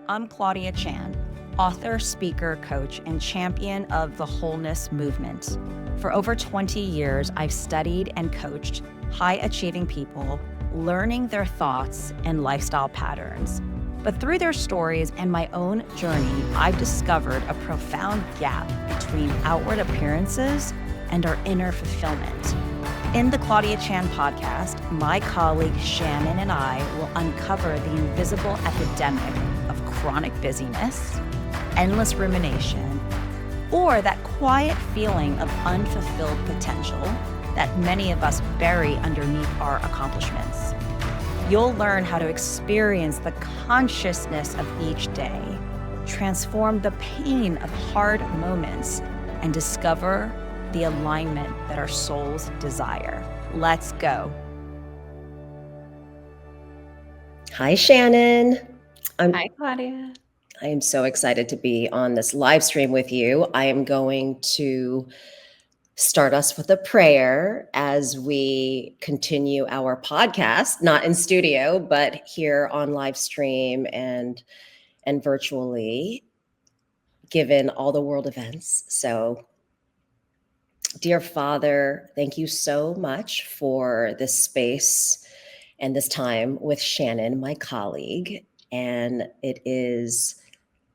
I'm Claudia Chan, author, speaker, coach, and champion of the wholeness movement. For over 20 years, I've studied and coached high-achieving people, learning their thoughts and lifestyle patterns. But through their stories and my own journey, I've discovered a profound gap between outward appearances and our inner fulfillment. In the Claudia Chan podcast, my colleague Shannon and I will uncover the invisible epidemic of chronic busyness, endless rumination, or that quiet feeling of unfulfilled potential that many of us bury underneath our accomplishments. You'll learn how to experience the consciousness of each day, transform the pain of hard moments, and discover the alignment that our souls desire. Let's go. Hi, Shannon. Hi, Claudia. I am so excited to be on this live stream with you. I am going to start us with a prayer as we continue our podcast, not in studio, but here on live stream and virtually, given all the world events. So, dear Father, thank you so much for this space and this time with Shannon, my colleague. And it is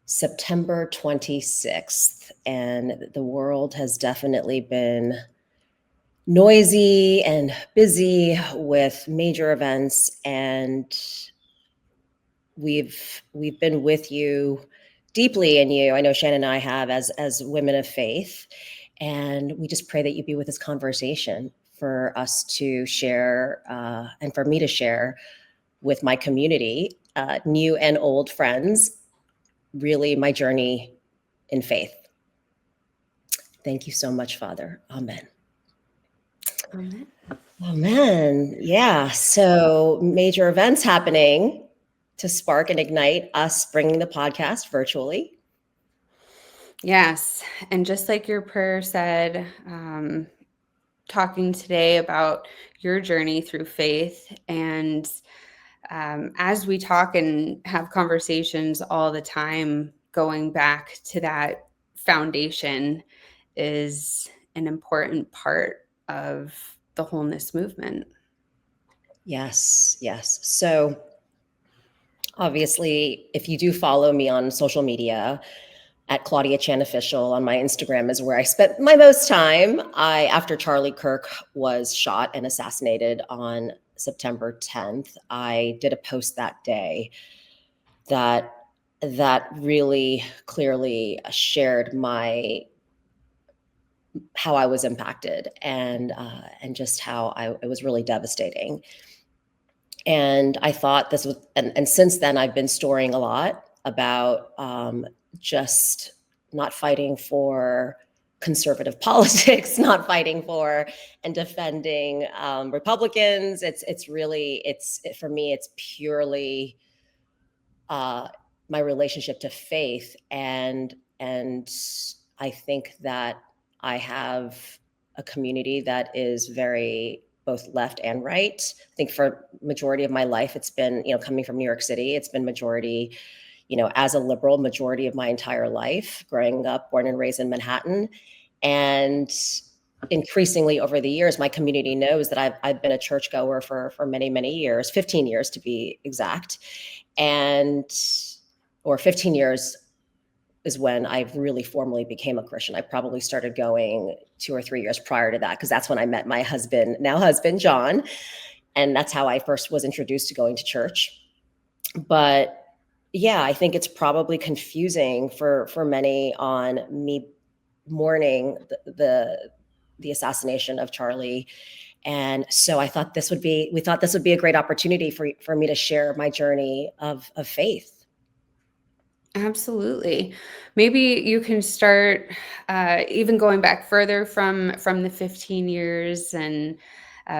September 26th, and the world has definitely been noisy and busy with major events, and we've been with you, deeply in you. I know Shannon and I have, as women of faith, and we just pray that you be with this conversation for us to share and for me to share with my community, new and old friends, really my journey in faith. Thank you so much, Father. Amen. Amen. Amen. Yeah. So major events happening to spark and ignite us bringing the podcast virtually. Yes. And just like your prayer said, talking today about your journey through faith. And as we talk and have conversations all the time, going back to that foundation is an important part of the wholeness movement. Yes. Yes. So obviously, if you do follow me on social media, at Claudia Chan Official on my Instagram is where I spent my most time. After Charlie Kirk was shot and assassinated on September 10th, I did a post that day that really clearly shared how I was impacted and just how it was really devastating. And I thought this was, and since then I've been storing a lot about just not fighting for conservative politics, not fighting for and defending Republicans. For me, it's purely my relationship to faith, and I think that I have a community that is very both left and right. I think for majority of my life, it's been, coming from New York City, it's been majority, as a liberal, majority of my entire life, growing up, born and raised in Manhattan. And increasingly over the years, my community knows that I've been a churchgoer for many, many years, 15 years to be exact. Or 15 years is when I really formally became a Christian. I probably started going 2 or 3 years prior to that, because that's when I met my now husband, John. And that's how I first was introduced to going to church. But yeah, I think it's probably confusing for many on me mourning the assassination of Charlie. And so we thought this would be a great opportunity for me to share my journey of faith. Absolutely. Maybe you can start even going back further from the 15 years and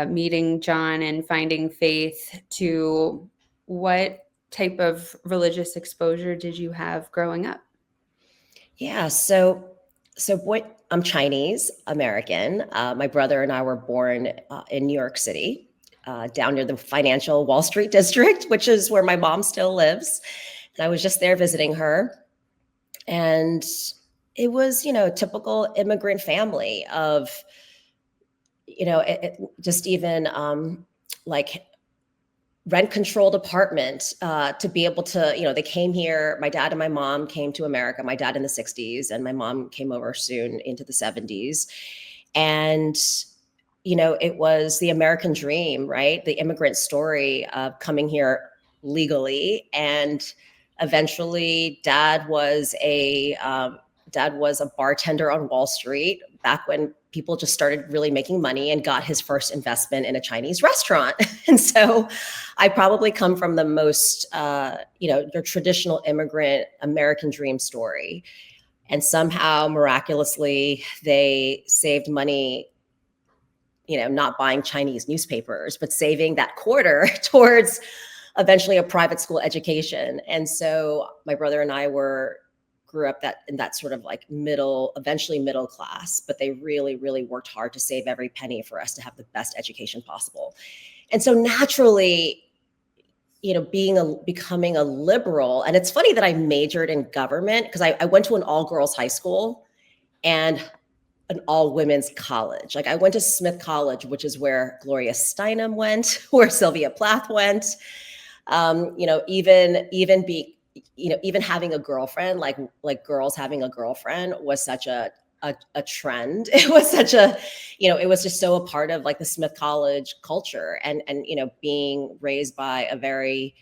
meeting John and finding faith to what type of religious exposure did you have growing up? Yeah, so I'm Chinese American. My brother and I were born in New York City, down near the financial Wall Street district, which is where my mom still lives. I was just there visiting her, and it was, a typical immigrant family of, just even like rent controlled apartment, to be able to, they came here. My dad and my mom came to America, my dad in the 60s, and my mom came over soon into the 70s. And, it was the American dream, right? The immigrant story of coming here legally. And eventually dad was a bartender on Wall Street back when people just started really making money, and got his first investment in a Chinese restaurant. And so I probably come from the most, your traditional immigrant American dream story. And somehow, miraculously, they saved money, not buying Chinese newspapers, but saving that quarter towards eventually a private school education. And so my brother and I grew up in that sort of like eventually middle class, but they really, really worked hard to save every penny for us to have the best education possible. And so naturally, becoming a liberal, and it's funny that I majored in government because I went to an all girls high school and an all women's college. Like I went to Smith College, which is where Gloria Steinem went, where Sylvia Plath went. Even having a girlfriend, like girls having a girlfriend, was such a trend. It was such a, it was just so a part of like the Smith College culture, and being raised by a very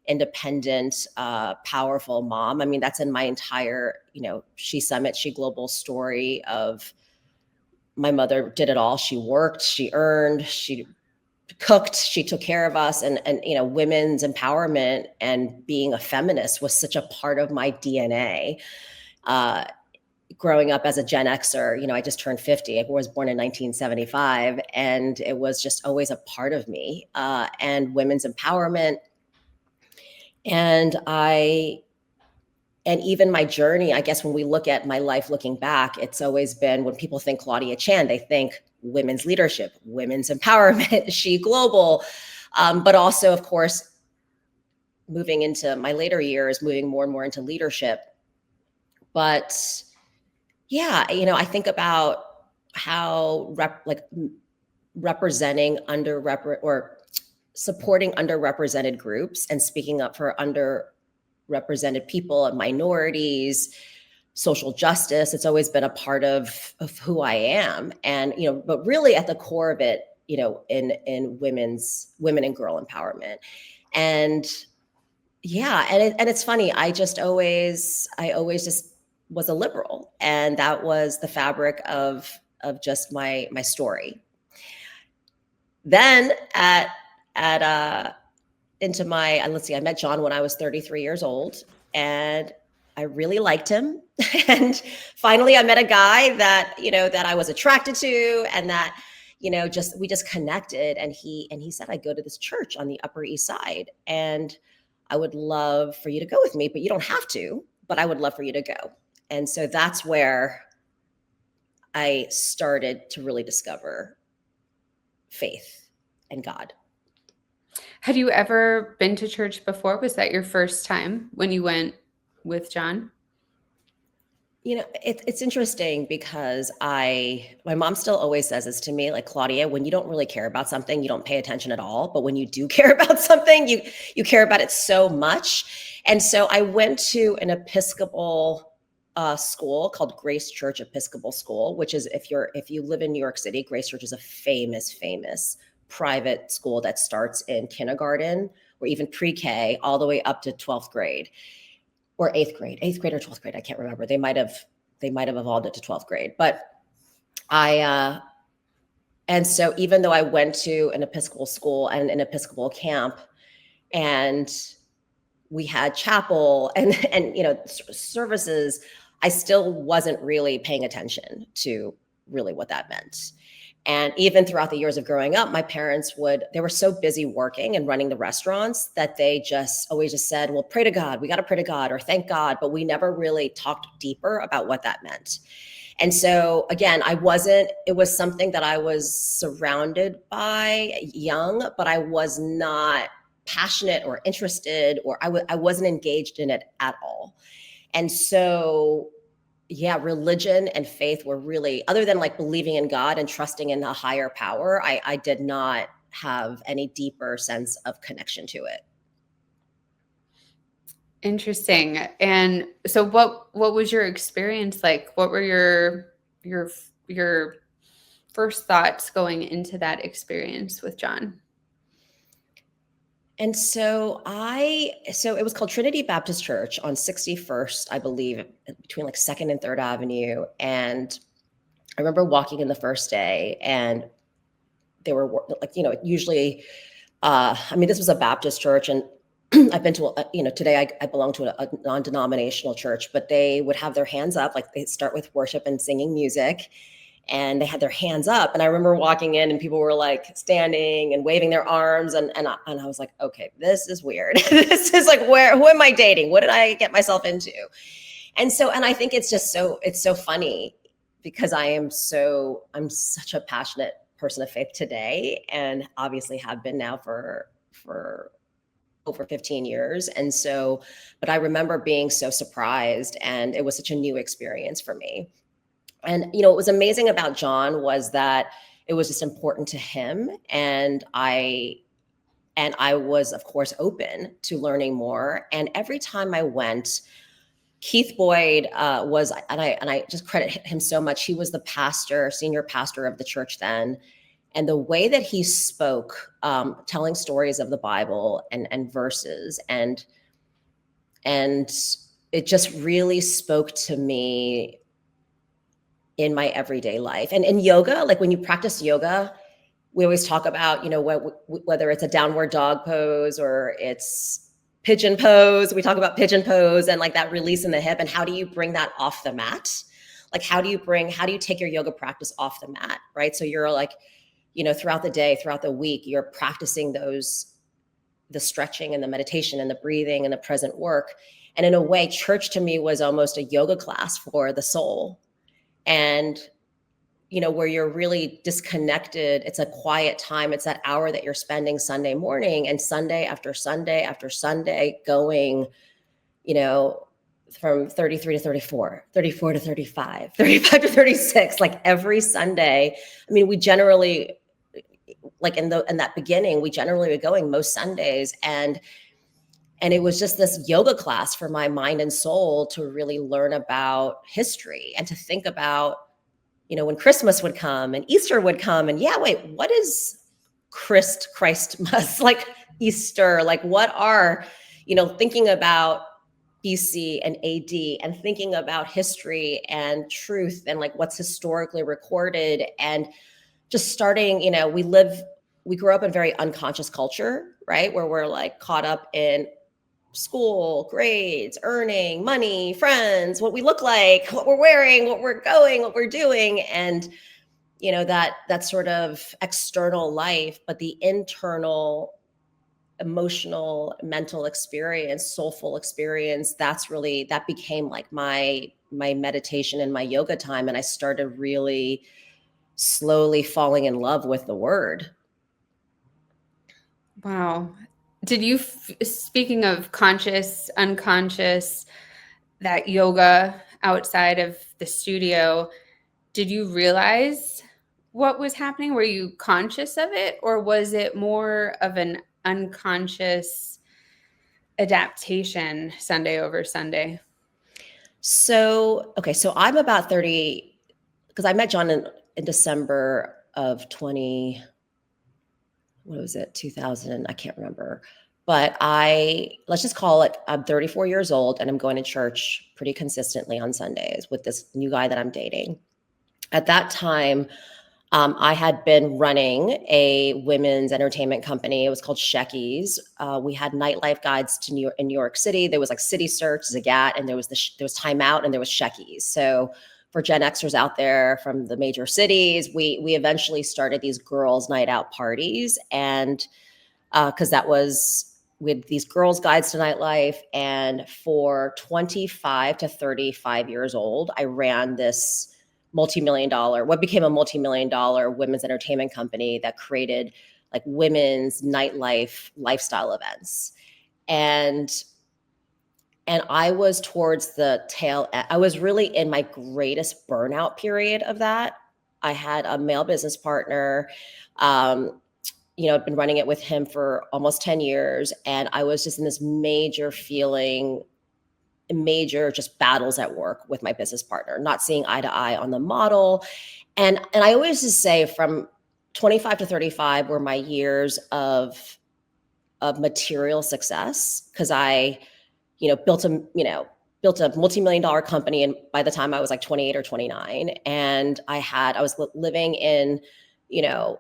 independent, powerful mom. I mean, that's in my entire, She Summit, She Global story of my mother did it all. She worked, she earned, she cooked, she took care of us, and women's empowerment and being a feminist was such a part of my DNA. Growing up as a Gen Xer, I just turned 50. I was born in 1975, and it was just always a part of me, and women's empowerment. And even my journey, I guess when we look at my life looking back, it's always been, when people think Claudia Chan, they think women's leadership, women's empowerment, She Global. But also, of course, moving into my later years, moving more and more into leadership. But yeah, I think about how representing or supporting underrepresented groups and speaking up for underrepresented people and minorities, social justice. It's always been a part of who I am. And, but really at the core of it, in women and girl empowerment. And yeah, and it's funny. I always just was a liberal, and that was the fabric of just my story. Then into my, let's see, I met John when I was 33 years old, and I really liked him. And finally I met a guy that, that I was attracted to, and that, we just connected. And he said, I go to this church on the Upper East Side, and I would love for you to go with me, but you don't have to, but I would love for you to go. And so that's where I started to really discover faith and God. Had you ever been to church before? Was that your first time when you went with John? It's interesting because my mom still always says this to me, like, Claudia, when you don't really care about something, you don't pay attention at all. But when you do care about something, you care about it so much. And so I went to an Episcopal school called Grace Church Episcopal School, which is, if you live in New York City, Grace Church is a famous private school that starts in kindergarten or even pre-K all the way up to 12th grade or 8th grade or 12th grade. I can't remember. They might have evolved it to 12th grade. But and so even though I went to an Episcopal school and an Episcopal camp, and we had chapel and services, I still wasn't really paying attention to really what that meant. And even throughout the years of growing up, my parents they were so busy working and running the restaurants that they always just said, well, pray to God. We got to pray to God, or thank God. But we never really talked deeper about what that meant. And so again, it was something that I was surrounded by young, but I was not passionate or interested, or I wasn't engaged in it at all. And so, yeah, religion and faith were really, other than like believing in God and trusting in a higher power, I did not have any deeper sense of connection to it. Interesting. And so what was your experience like? What were your first thoughts going into that experience with John? And so it was called Trinity Baptist Church on 61st, I believe, between like 2nd and 3rd Avenue. And I remember walking in the first day, and they were like, usually, I mean, this was a Baptist church, and I've been to, today I belong to a non-denominational church, but they would have their hands up, like they start with worship and singing music, and they had their hands up. And I remember walking in and people were like standing and waving their arms. And I was like, okay, this is weird. This is like, who am I dating? What did I get myself into? And I think it's so funny because I'm such a passionate person of faith today, and obviously have been now for over 15 years. But I remember being so surprised, and it was such a new experience for me. And, what was amazing about John was that it was just important to him. And I was, of course, open to learning more. And every time I went, Keith Boyd was, and I just credit him so much. He was the senior pastor of the church then. And the way that he spoke, telling stories of the Bible and verses, and it just really spoke to me in my everyday life. And in yoga, like when you practice yoga, we always talk about, whether it's a downward dog pose or it's pigeon pose. We talk about pigeon pose and like that release in the hip, and how do you bring that off the mat? Like, how do you take your yoga practice off the mat, right? So you're like, throughout the day, throughout the week, you're practicing the stretching and the meditation and the breathing and the present work. And in a way, church to me was almost a yoga class for the soul. And, where you're really disconnected, it's a quiet time. It's that hour that you're spending Sunday morning and Sunday after Sunday after Sunday going, from 33 to 34, 34 to 35, 35 to 36, like every Sunday. I mean, we generally, like in that beginning, we generally were going most Sundays. And it was just this yoga class for my mind and soul to really learn about history and to think about, when Christmas would come and Easter would come, and what is Christmas, like Easter, like what are, thinking about BC and AD and thinking about history and truth and like what's historically recorded, and just starting, we grew up in very unconscious culture, right? Where we're like caught up in school, grades, earning, money, friends, what we look like, what we're wearing, what we're going, what we're doing. And, that sort of external life, but the internal, emotional, mental experience, soulful experience, that became like my meditation and my yoga time. And I started really slowly falling in love with the word. Wow. Did you, speaking of conscious, unconscious, that yoga outside of the studio, did you realize what was happening? Were you conscious of it, or was it more of an unconscious adaptation Sunday over Sunday? So I'm about 30, because I met John in December of 2000, I can't remember. But let's just call it, I'm 34 years old and I'm going to church pretty consistently on Sundays with this new guy that I'm dating. At that time, I had been running a women's entertainment company. It was called S.H.E. We had nightlife guides in New York City. There was like City Search, Zagat, and there was Time Out, and there was S.H.E. So for Gen Xers out there from the major cities, we eventually started these girls' night out parties, and because we had these girls' guides to nightlife, and for 25 to 35 years old, I ran what became a multi-million dollar women's entertainment company that created like women's nightlife lifestyle events. And I was towards the tail end. I was really in my greatest burnout period of that. I had a male business partner. I've been running it with him for almost 10 years. And I was just in this major just battles at work with my business partner, not seeing eye to eye on the model. And I always just say from 25 to 35 were my years of material success, because I built a multi-million-dollar company. And by the time I was like 28 or 29, and I was living in,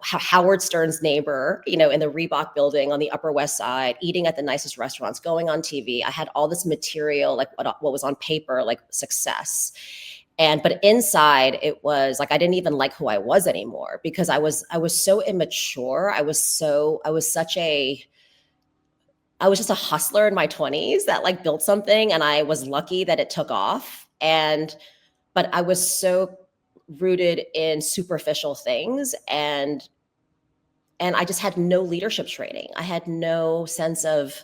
Howard Stern's neighbor, in the Reebok building on the Upper West Side, eating at the nicest restaurants, going on TV. I had all this material, like what was on paper, like success. But inside it was like, I didn't even like who I was anymore, because I was so immature. I was just a hustler in my 20s that like built something, and I was lucky that it took off. But I was so rooted in superficial things, and I just had no leadership training. I had no sense of,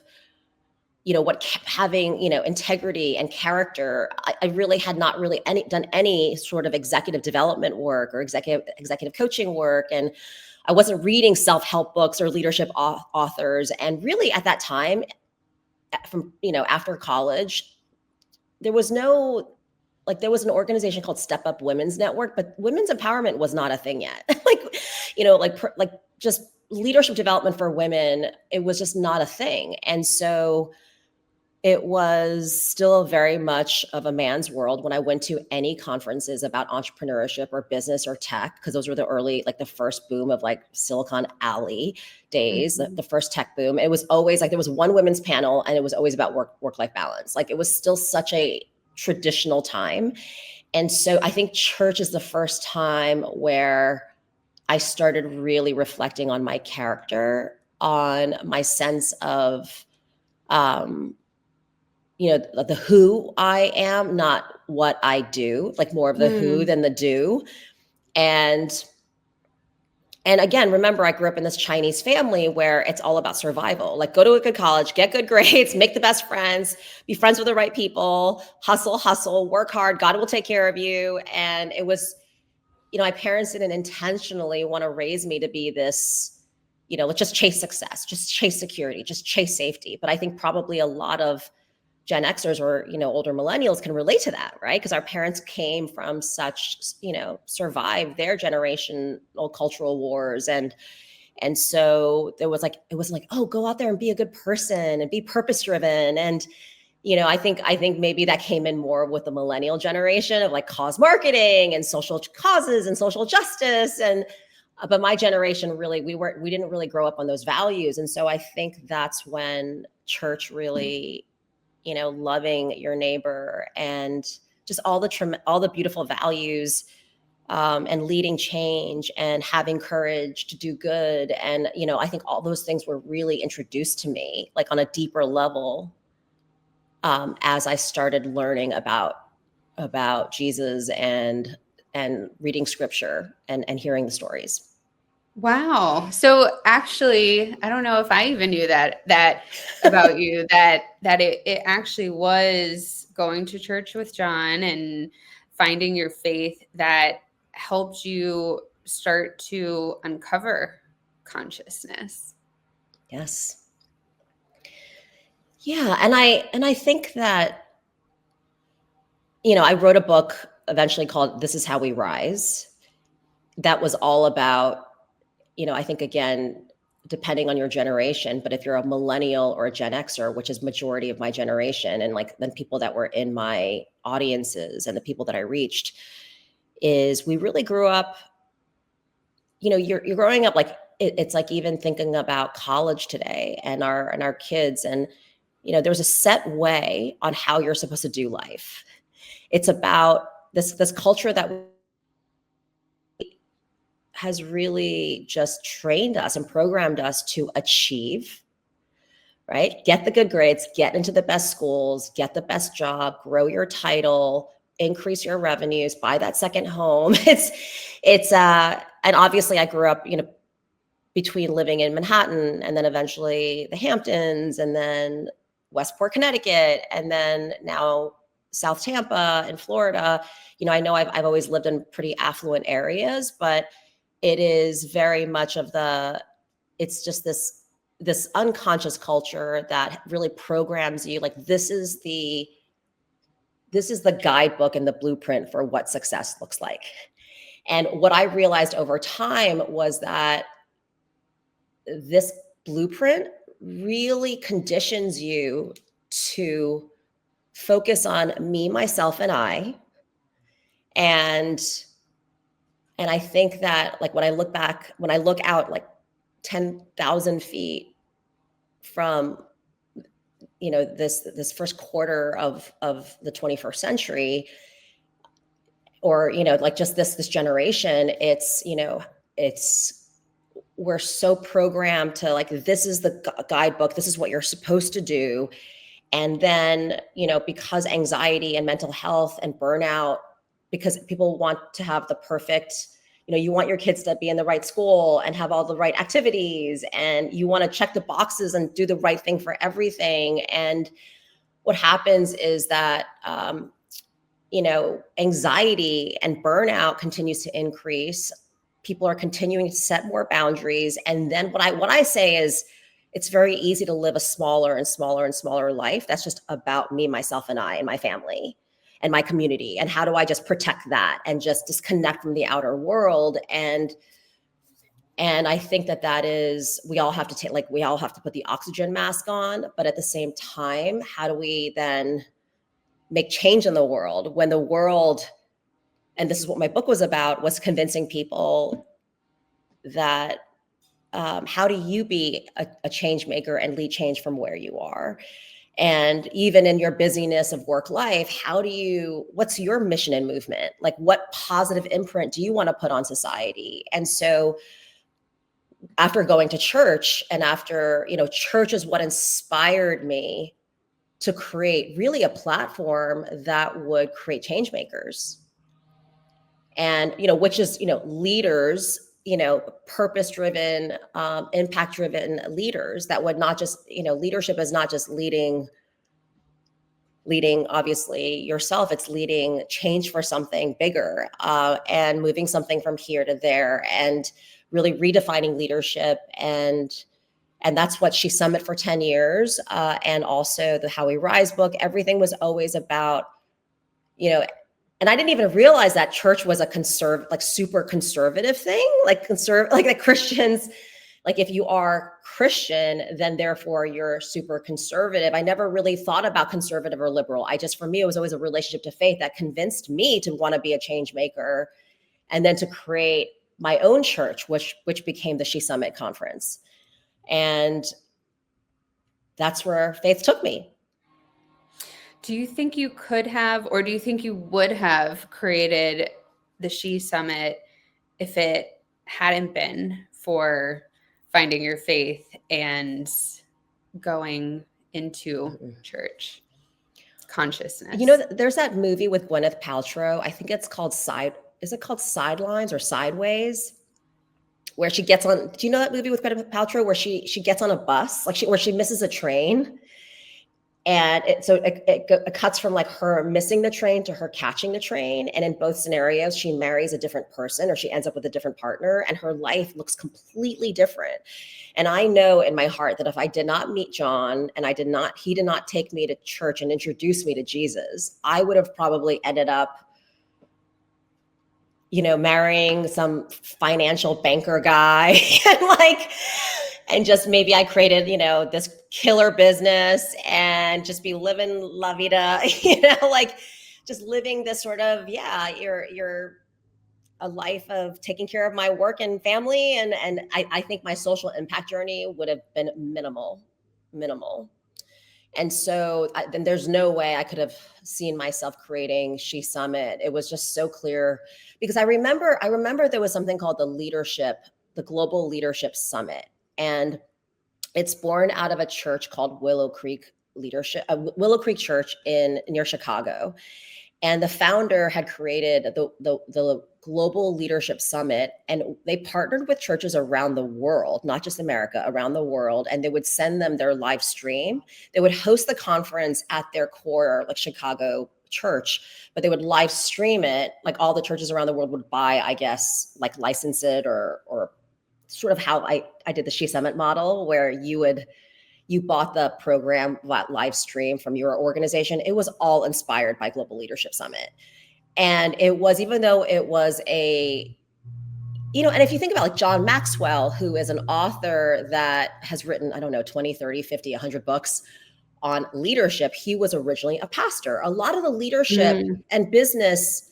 what having, integrity and character. I really had not really done any sort of executive development work or executive coaching work. And I wasn't reading self-help books or leadership authors. And really at that time, from, after college, there was an organization called Step Up Women's Network, but women's empowerment was not a thing yet. Just leadership development for women, it was just not a thing. And so it was still very much of a man's world when I went to any conferences about entrepreneurship or business or tech, because those were the early, like the first boom of like Silicon Alley days, the first tech boom. It was always like there was one women's panel, and it was always about work-life balance. Like it was still such a traditional time. And so I think church is the first time where I started really reflecting on my character, on my sense of, the who I am, not what I do, like more of the who than the do. And again, remember, I grew up in this Chinese family where it's all about survival. Like, go to a good college, get good grades, make the best friends, be friends with the right people, hustle, work hard, God will take care of you. And it was, my parents didn't intentionally want to raise me to be this, let's just chase success, just chase security, just chase safety. But I think probably a lot of Gen Xers or, older millennials can relate to that, right? Because our parents came from such, survived their generational cultural wars. And so it wasn't like, oh, go out there and be a good person and be purpose driven. And, I think maybe that came in more with the millennial generation of like cause marketing and social causes and social justice. But my generation really, we didn't really grow up on those values. And so I think that's when church really, loving your neighbor and just all the beautiful values, and leading change and having courage to do good. And, I think all those things were really introduced to me, like on a deeper level, as I started learning about Jesus and reading scripture and hearing the stories. Wow. So actually, I don't know if I even knew that about you, that it actually was going to church with John and finding your faith that helped you start to uncover consciousness. Yes. Yeah. And I think that, I wrote a book eventually called This Is How We Rise. That was all about, I think, again, depending on your generation, but if you're a millennial or a Gen Xer, which is majority of my generation, and like then people that were in my audiences and the people that I reached, is we really grew up, you're growing up like, it's like even thinking about college today and our kids, and, there's a set way on how you're supposed to do life. It's about this culture that has really just trained us and programmed us to achieve, right? Get the good grades, get into the best schools, get the best job, grow your title, increase your revenues, buy that second home. And obviously I grew up, between living in Manhattan and then eventually the Hamptons and then Westport, Connecticut, and then now South Tampa in Florida. I know I've always lived in pretty affluent areas, but it is very much of it's just this unconscious culture that really programs you. Like this is the guidebook and the blueprint for what success looks like. And what I realized over time was that this blueprint really conditions you to focus on me, myself, and I. And I think that, like, when I look out like 10,000 feet from this first quarter of the 21st century, or like just this generation, it's we're so programmed to, like, this is the guidebook, this is what you're supposed to do. And then because anxiety and mental health and burnout, because people want to have the perfect, you want your kids to be in the right school and have all the right activities, and you want to check the boxes and do the right thing for everything. And what happens is that anxiety and burnout continues to increase. People are continuing to set more boundaries. And then what I say is, it's very easy to live a smaller and smaller and smaller life that's just about me, myself, and I, and my family and my community. And how do I just protect that and just disconnect from the outer world? And I think that is, we all have to put the oxygen mask on, but at the same time, how do we then make change in the world when the world, and this is what my book was about, was convincing people that how do you be a change maker and lead change from where you are? And even in your busyness of work life, what's your mission and movement? Like, what positive imprint do you want to put on society? And so after going to church, and after, church is what inspired me to create really a platform that would create change makers. And, which is, leaders, purpose-driven, impact-driven leaders that would not just, leadership is not just leading obviously yourself, it's leading change for something bigger, and moving something from here to there, and really redefining leadership. And that's what S.H.E Summit for 10 years, and also the How We Rise book. Everything was always about, and I didn't even realize that church was a super conservative thing, like that Christians, like, if you are Christian, then therefore you're super conservative. I never really thought about conservative or liberal. For me, it was always a relationship to faith that convinced me to want to be a change maker, and then to create my own church, which became the S.H.E Summit Conference. And that's where faith took me. Do you think you could have, or do you think you would have created the S.H.E Summit if it hadn't been for finding your faith and going into church consciousness? There's that movie with Gwyneth Paltrow. I think it's called Sidelines or Sideways? Where she gets on, do you know that movie with Gwyneth Paltrow where she gets on a bus, where she misses a train? And it cuts from, like, her missing the train to her catching the train. And in both scenarios, she marries a different person, or she ends up with a different partner, and her life looks completely different. And I know in my heart that if I did not meet John, and he did not take me to church and introduce me to Jesus, I would have probably ended up, marrying some financial banker guy and just maybe I created, this killer business and just be living la vida, just living this sort of, you're a life of taking care of my work and family. And I think my social impact journey would have been minimal. And so then there's no way I could have seen myself creating S.H.E Summit. It was just so clear, because I remember there was something called the Global Leadership Summit. And it's born out of a church called Willow Creek Church near Chicago. And the founder had created the Global Leadership Summit, and they partnered with churches around the world, not just America, around the world, and they would send them their live stream. They would host the conference at their core, like Chicago church, but they would live stream it. Like all the churches around the world would buy, I guess, like license it, or sort of how I did the She Summit model, where you bought the program live stream from your organization. It was all inspired by Global Leadership Summit. And it was, even though it was and if you think about like John Maxwell, who is an author that has written, I don't know, 20, 30, 50, 100 books on leadership, he was originally a pastor. A lot of the leadership and business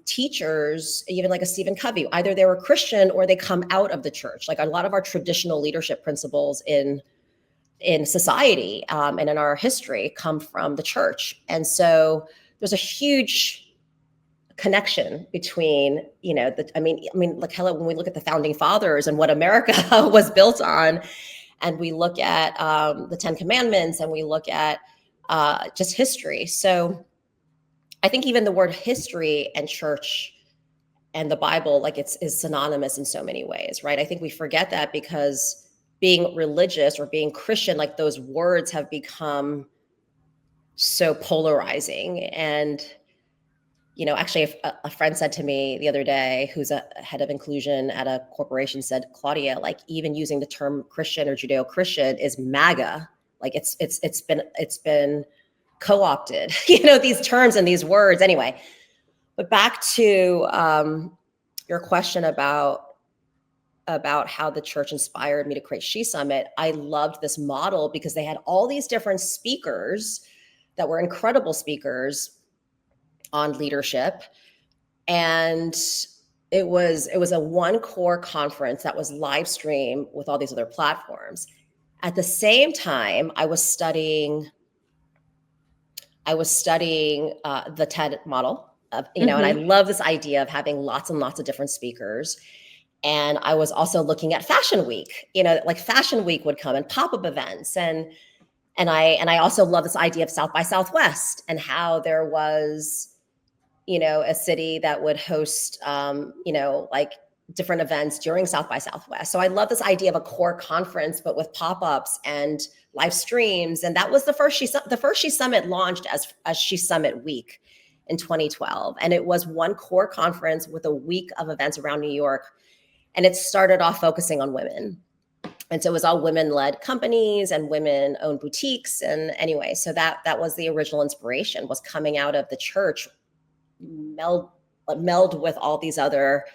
teachers, even like a Stephen Covey, either they were Christian or they come out of the church. Like a lot of our traditional leadership principles in society and in our history come from the church. And so there's a huge connection between, like hella, when we look at the founding fathers and what America was built on, and we look at the 10 Commandments, and we look at just history. So I think even the word history and church and the Bible, like is synonymous in so many ways, right? I think we forget that because being religious or being Christian, like those words have become so polarizing. And actually, a friend said to me the other day, who's a head of inclusion at a corporation, said, Claudia, like even using the term Christian or Judeo-Christian is MAGA. Like it's been co-opted, these terms and these words. Anyway, but back to your question about how the church inspired me to create She Summit. I loved this model because they had all these different speakers that were incredible speakers on leadership. And it was a one core conference that was live streamed with all these other platforms. At the same time, I was studying the TED model, and I love this idea of having lots and lots of different speakers. And I was also looking at Fashion Week, like Fashion Week would come and pop-up events. And I also love this idea of South by Southwest and how there was, a city that would host, like different events during South by Southwest. So I love this idea of a core conference, but with pop-ups and live streams. And that was the first She Summit launched as She Summit Week in 2012. And it was one core conference with a week of events around New York. And it started off focusing on women. And so it was all women-led companies and women-owned boutiques. And anyway, so that was the original inspiration, was coming out of the church, meld with all these other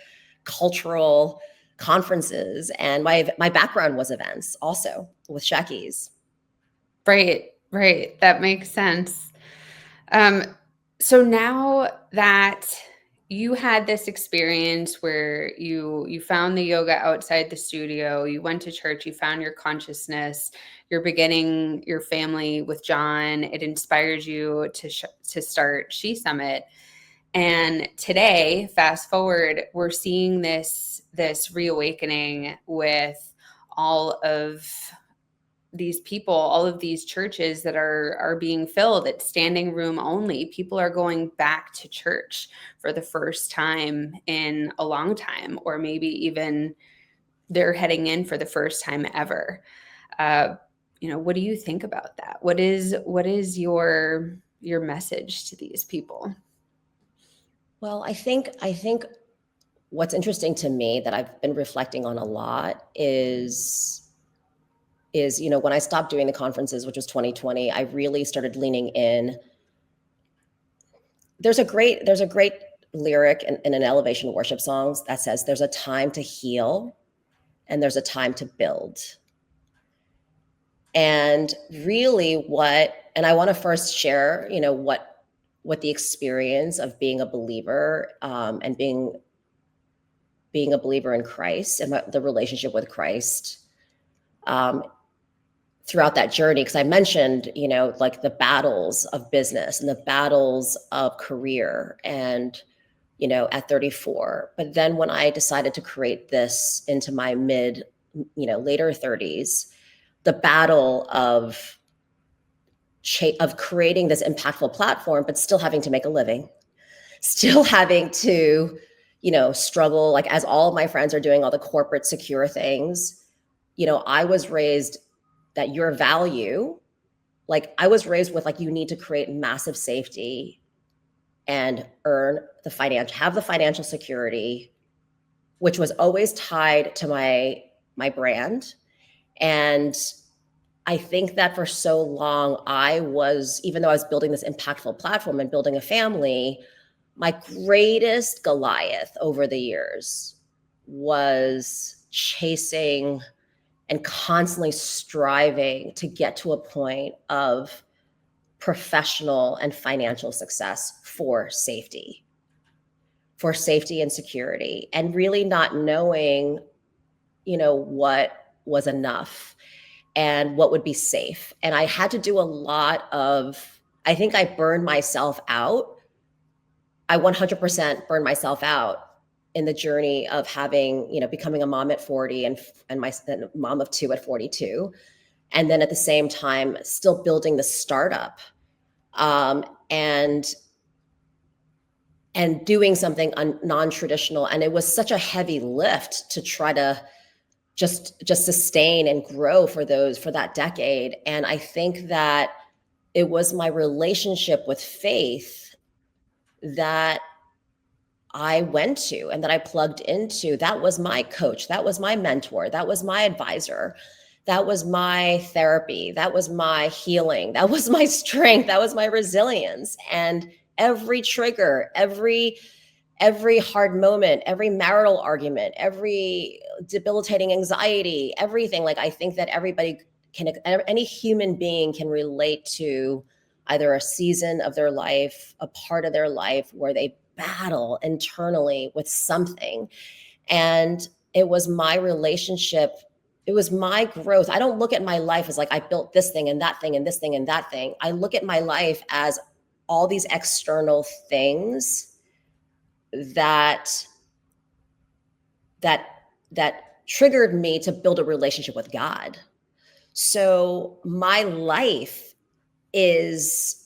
cultural conferences. And my background was events also with S.H.E. Right. That makes sense. So now that you had this experience where you found the yoga outside the studio, you went to church, you found your consciousness, you're beginning your family with John, it inspired you to start She Summit. And today, fast forward, we're seeing this reawakening with all of these people, all of these churches that are being filled. It's standing room only. People are going back to church for the first time in a long time, or maybe even they're heading in for the first time ever. What do you think about that? What is your message to these people? Well, I think what's interesting to me that I've been reflecting on a lot is when I stopped doing the conferences, which was 2020, I really started leaning in. There's a great lyric in an elevation worship songs that says there's a time to heal and there's a time to build. And really and I want to first share, what the experience of being a believer and being a believer in Christ and the relationship with Christ throughout that journey. Because I mentioned, like the battles of business and the battles of career and, at 34. But then when I decided to create this into my later 30s, the battle of creating this impactful platform, but still having to make a living, still having to, struggle, like as all of my friends are doing all the corporate secure things, I was raised that your value, like I was raised with like, you need to create massive safety and have the financial security, which was always tied to my brand. And I think that for so long, even though I was building this impactful platform and building a family, my greatest Goliath over the years was chasing and constantly striving to get to a point of professional and financial success for safety and security, and really not knowing, what was enough and what would be safe. And I had to do I think I burned myself out. I 100% burned myself out in the journey of becoming a mom at 40 and a mom of 2 at 42. And then at the same time, still building the startup, and doing something non-traditional. And it was such a heavy lift to try to just sustain and grow for that decade. And I think that it was my relationship with faith that I went to and that I plugged into. That was my coach. That was my mentor. That was my advisor. That was my therapy. That was my healing. That was my strength. That was my resilience. And every trigger, every hard moment, every marital argument, every debilitating anxiety, everything, like I think that any human being can relate to either a season of their life, a part of their life where they battle internally with something. And it was my relationship. It was my growth. I don't look at my life as like I built this thing and that thing and this thing and that thing. I look at my life as all these external things that triggered me to build a relationship with God. So my life is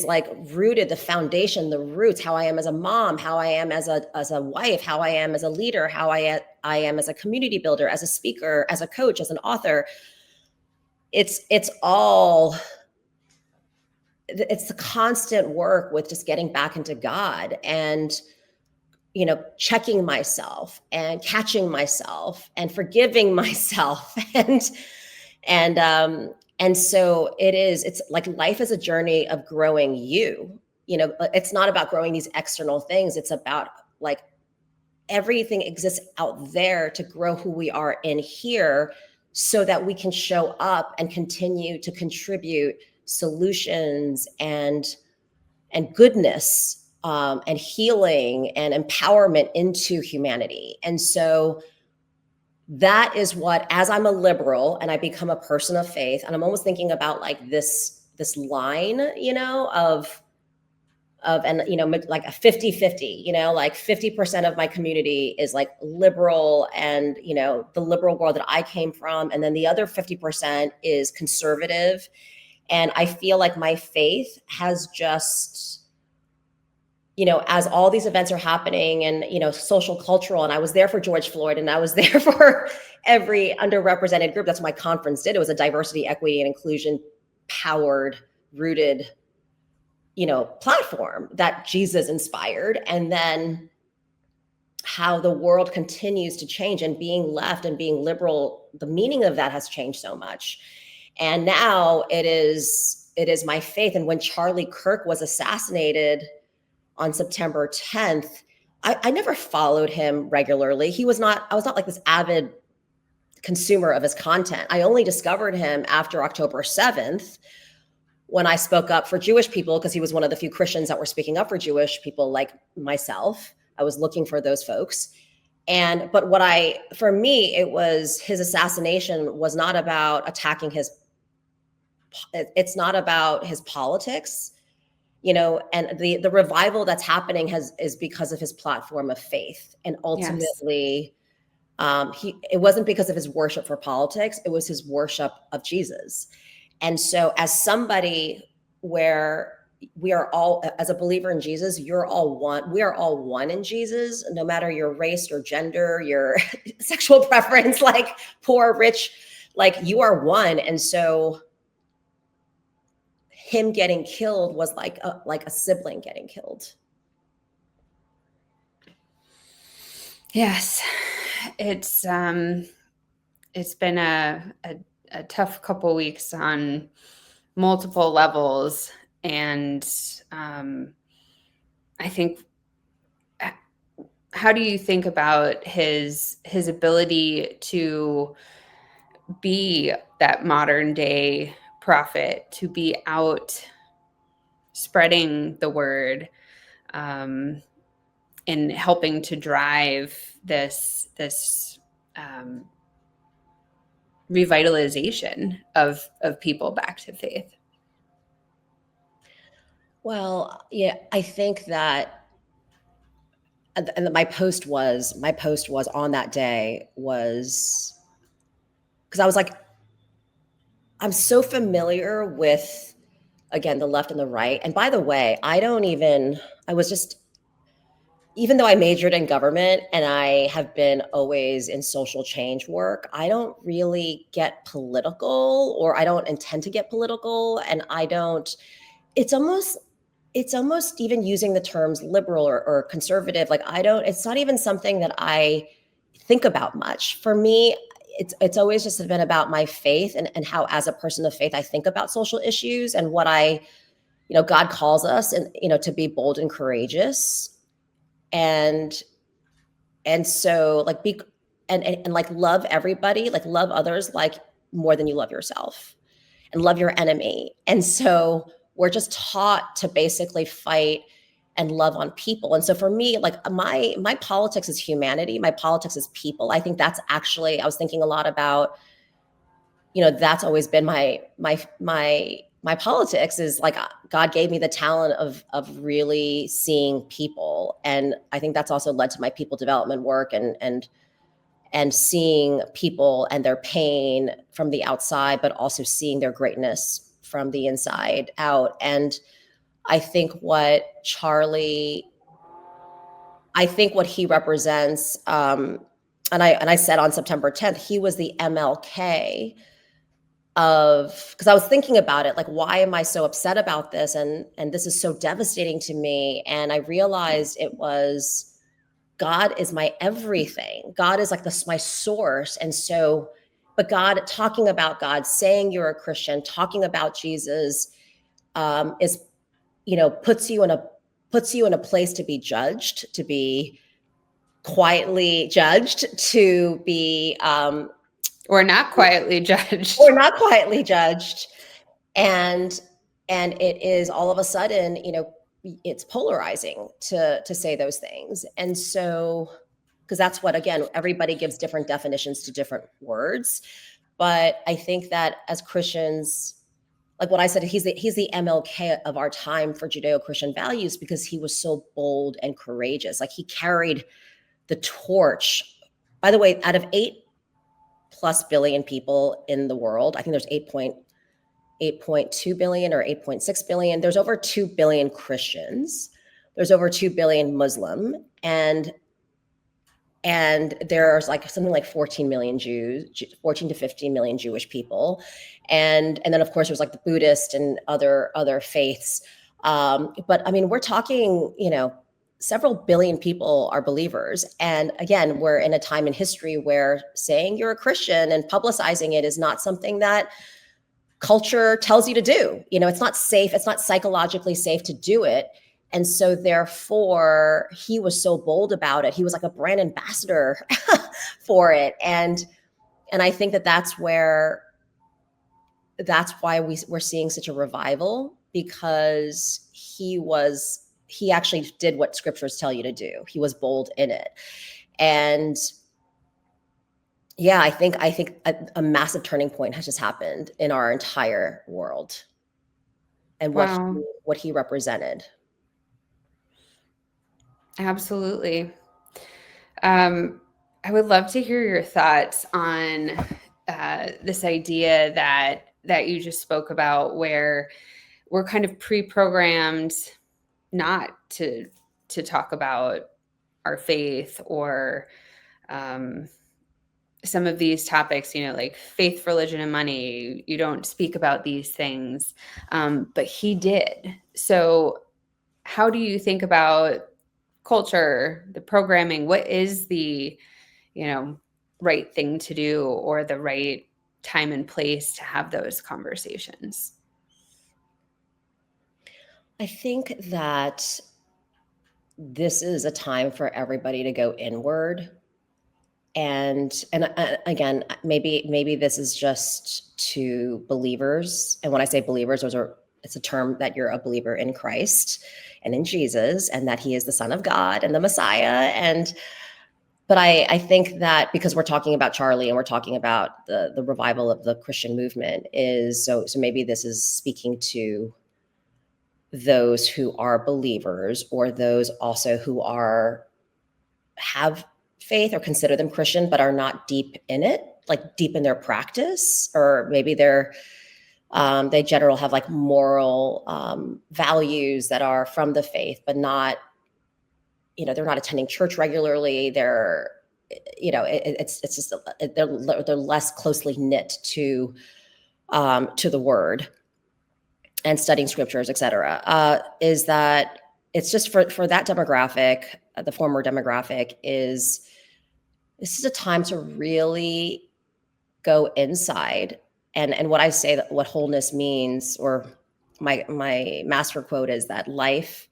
like rooted, the foundation, the roots, how I am as a mom, how I am as a wife, how I am as a leader, how I am as a community builder, as a speaker, as a coach, as an author. It's the constant work with just getting back into God and, checking myself and catching myself and forgiving myself. And so it's like life is a journey of growing you. It's not about growing these external things. It's about like everything exists out there to grow who we are in here so that we can show up and continue to contribute solutions and goodness, and healing and empowerment into humanity. And so that is what, as I'm a liberal and I become a person of faith, and I'm almost thinking about like this line, of and like a 50-50, like 50% of my community is like liberal and the liberal world that I came from, and then the other 50% is conservative. And I feel like my faith has just, as all these events are happening and, social, cultural, and I was there for George Floyd and I was there for every underrepresented group. That's what my conference did. It was a diversity, equity, and inclusion powered, rooted, platform that Jesus inspired. And then how the world continues to change, and being left and being liberal, the meaning of that has changed so much. And now it is my faith. And when Charlie Kirk was assassinated on September 10th, I never followed him regularly. I was not like this avid consumer of his content. I only discovered him after October 7th, when I spoke up for Jewish people, because he was one of the few Christians that were speaking up for Jewish people like myself. I was looking for those folks. But for me, it was, his assassination was not about attacking it's not about his politics. And the revival that's happening is because of his platform of faith. And ultimately, it wasn't because of his worship for politics, it was his worship of Jesus. And so as somebody where we are all, as a believer in Jesus, you're all one. We are all one in Jesus, no matter your race, your gender, your sexual preference, like poor, rich, like you are one. And so him getting killed was like a sibling getting killed. Yes, it's been a tough couple weeks on multiple levels, and I think, how do you think about his ability to be that modern day prophet, to be out spreading the word, and helping to drive this revitalization of people back to faith? Well, yeah, I think that, and my post was on that day was because I was like, I'm so familiar with, again, the left and the right. And by the way, I was just, even though I majored in government and I have been always in social change work, I don't really get political, or I don't intend to get political. And I don't, it's almost, even using the terms liberal or conservative, like it's not even something that I think about much. For me, it's always just been about my faith, and how, as a person of faith, I think about social issues and what God calls us, and, to be bold and courageous. And so, like, and like, love everybody, like love others, like more than you love yourself, and love your enemy. And so we're just taught to basically fight and love on people. And so for me, like, my politics is humanity. My politics is people. I think that's actually, I was thinking a lot about, that's always been my politics, is like, God gave me the talent of really seeing people. And I think that's also led to my people development work, and seeing people and their pain from the outside, but also seeing their greatness from the inside out. And I think what he represents, and I said on September 10th, he was the MLK because I was thinking about it, like, why am I so upset about this? And this is so devastating to me. And I realized it was, God is my everything. God is like my source. And so, but God, talking about God, saying you're a Christian, talking about Jesus, is, puts you in a place to be judged, to be quietly judged, to be, Or not quietly judged. or not quietly judged. And it is, all of a sudden, it's polarizing to say those things. And so, because that's what, again, everybody gives different definitions to different words. But I think that as Christians, like what I said, he's the MLK of our time for Judeo-Christian values, because he was so bold and courageous. Like, he carried the torch. By the way, out of 8+ billion people in the world, I think there's 8.2 billion or 8.6 billion. There's over 2 billion Christians. There's over 2 billion Muslim, and there's like something like 14 million Jews, 14 to 15 million Jewish people. And then, of course, there's like the Buddhist and other faiths. But I mean, we're talking, several billion people are believers. And again, we're in a time in history where saying you're a Christian and publicizing it is not something that culture tells you to do. It's not safe. It's not psychologically safe to do it. And so therefore, he was so bold about it. He was like a brand ambassador for it. And I think that's why we're seeing such a revival, because he actually did what scriptures tell you to do. He was bold in it. And yeah, I think a massive turning point has just happened in our entire world, and Wow. what he represented. Absolutely. I would love to hear your thoughts on this idea that you just spoke about, where we're kind of pre-programmed not to talk about our faith or some of these topics, like faith, religion, and money. You don't speak about these things, but he did. So how do you think about culture, the programming? What is the, right thing to do, or the right time and place to have those conversations? I think that this is a time for everybody to go inward. And again, maybe this is just to believers. And when I say believers, it's a term that you're a believer in Christ and in Jesus, and that he is the Son of God and the Messiah. But I think that because we're talking about Charlie and we're talking about the revival of the Christian movement, is so maybe this is speaking to those who are believers, or those also who have faith or consider them Christian but are not deep in it, like deep in their practice, or maybe they general have like moral values that are from the faith, but not, they're not attending church regularly. They're, it's just they're less closely knit to the word and studying scriptures, etc. Is that it's just for that demographic, the former demographic, this is a time to really go inside. And what I say, that what wholeness means, or my master quote is that life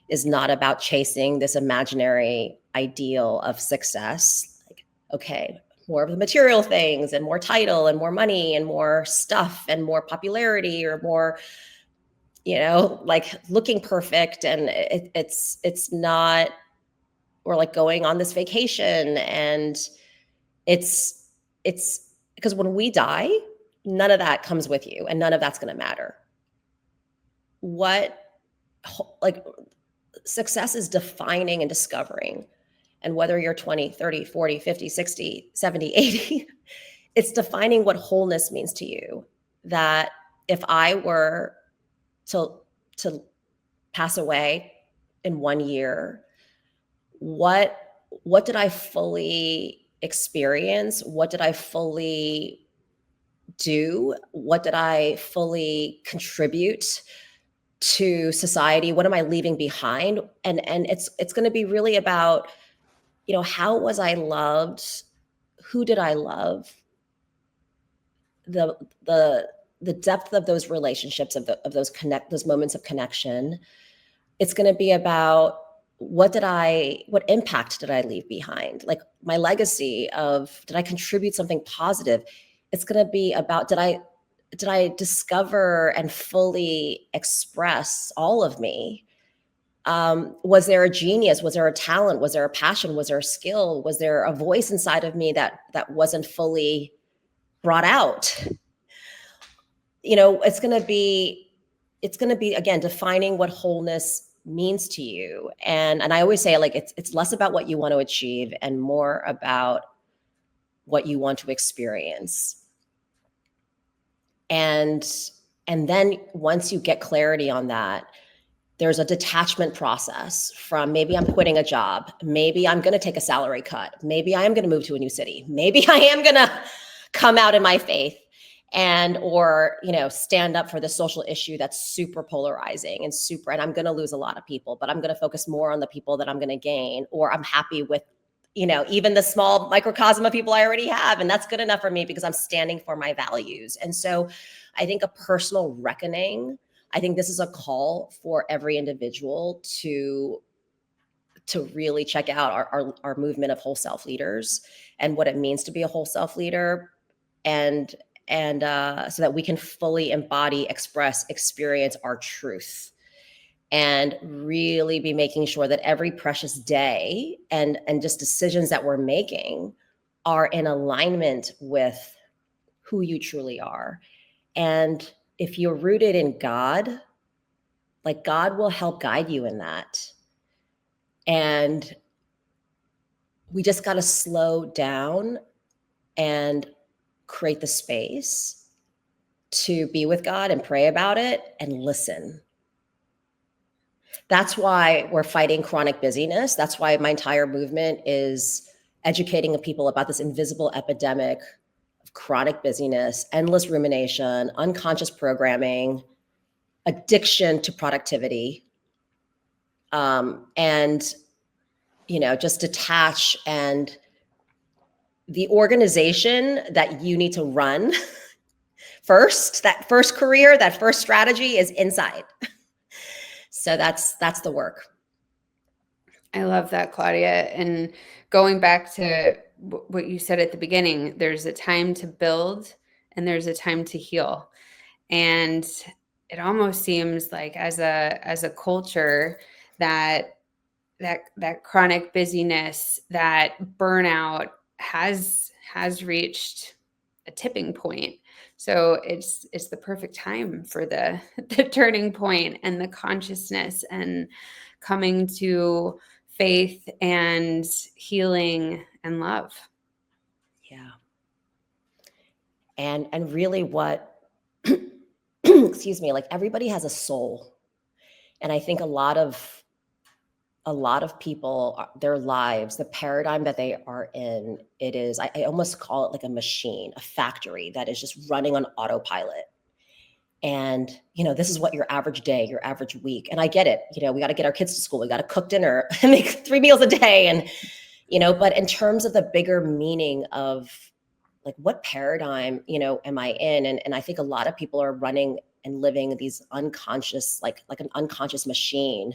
is not about chasing this imaginary ideal of success. Like, okay, more of the material things and more title and more money and more stuff and more popularity, or more, like looking perfect. And it's not, or like going on this vacation. And it's because when we die, none of that comes with you, and none of that's going to matter. What, like, success is defining and discovering. And whether you're 20, 30, 40, 50, 60, 70, 80, it's defining what wholeness means to you. That if I were to pass away in 1 year, what did I fully experience? What did I fully do? What did I fully contribute to society? What am I leaving behind? And it's going to be really about, how was I loved? Who did I love? The depth of those relationships, of those moments of connection. It's going to be about, what impact did I leave behind? Like, my legacy of, did I contribute something positive? It's going to be about, did I discover and fully express all of me? Was there a genius? Was there a talent? Was there a passion? Was there a skill? Was there a voice inside of me that wasn't fully brought out? It's going to be again, defining what wholeness means to you. And I always say, like, it's less about what you want to achieve and more about what you want to experience. And then once you get clarity on that, there's a detachment process from, maybe I'm quitting a job. Maybe I'm going to take a salary cut. Maybe I am going to move to a new city. Maybe I am going to come out in my faith or stand up for the social issue that's super polarizing and I'm going to lose a lot of people, but I'm going to focus more on the people that I'm going to gain, or I'm happy with, even the small microcosm of people I already have. And that's good enough for me because I'm standing for my values. And so I think a personal reckoning, I think this is a call for every individual to really check out our movement of whole self leaders and what it means to be a whole self leader. And so that we can fully embody, express, experience our truth, and really be making sure that every precious day and just decisions that we're making are in alignment with who you truly are. And if you're rooted in God, like, God will help guide you in that. And we just got to slow down and create the space to be with God and pray about it and listen. That's why we're fighting chronic busyness. That's why my entire movement is educating people about this invisible epidemic of chronic busyness, endless rumination, unconscious programming, addiction to productivity, and just detach. And the organization that you need to run first, that first career, that first strategy is inside. So that's the work. I love that, Claudia. And going back to what you said at the beginning, there's a time to build and there's a time to heal. And it almost seems like as a culture that chronic busyness, that burnout has reached a tipping point. So it's the perfect time for the turning point and the consciousness and coming to faith and healing and love. Yeah. And really what, excuse me, like everybody has a soul. And I think a lot of people, their lives, the paradigm that they are in, it is, I almost call it like a machine, a factory that is just running on autopilot. And, this is what your average day, your average week. And I get it. We got to get our kids to school. We got to cook dinner and make 3 meals a day. And, but in terms of the bigger meaning of like, what paradigm, am I in? And I think a lot of people are running and living these unconscious, like an unconscious machine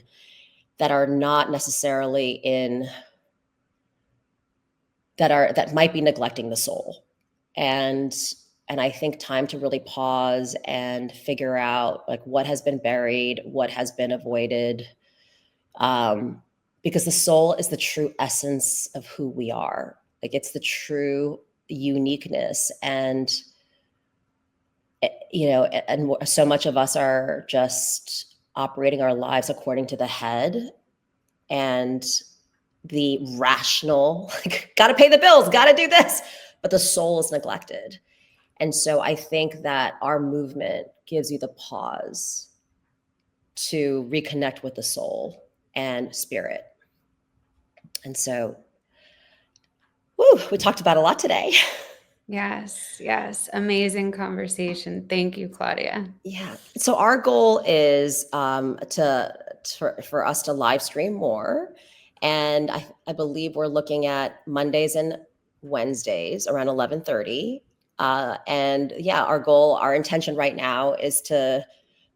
that are not necessarily that might be neglecting the soul. And I think time to really pause and figure out like what has been buried, what has been avoided, because the soul is the true essence of who we are. Like it's the true uniqueness. And and so much of us are just operating our lives according to the head and the rational, like, got to pay the bills, got to do this, but the soul is neglected. And so I think that our movement gives you the pause to reconnect with the soul and spirit. And so, we talked about a lot today. Yes. Amazing conversation. Thank you, Claudia. Yeah. So our goal is for us to live stream more. And I believe we're looking at Mondays and Wednesdays around 11:30. And yeah, our intention right now is to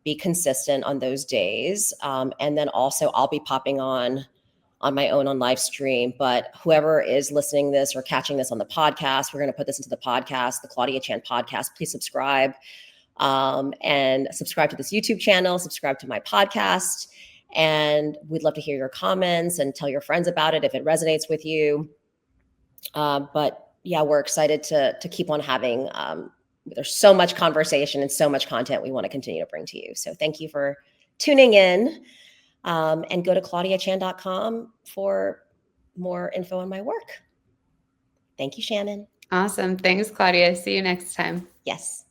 be consistent on those days. And then also I'll be popping on my own on live stream, but whoever is listening this or catching this on the podcast, we're going to put this into the podcast, the Claudia Chan podcast. Please subscribe, and subscribe to this YouTube channel, subscribe to my podcast. And we'd love to hear your comments and tell your friends about it if it resonates with you. But yeah, we're excited to keep on having, there's so much conversation and so much content we want to continue to bring to you. So thank you for tuning in. And go to claudiachan.com for more info on my work. Thank you, Shannon. Awesome. Thanks, Claudia. See you next time. Yes.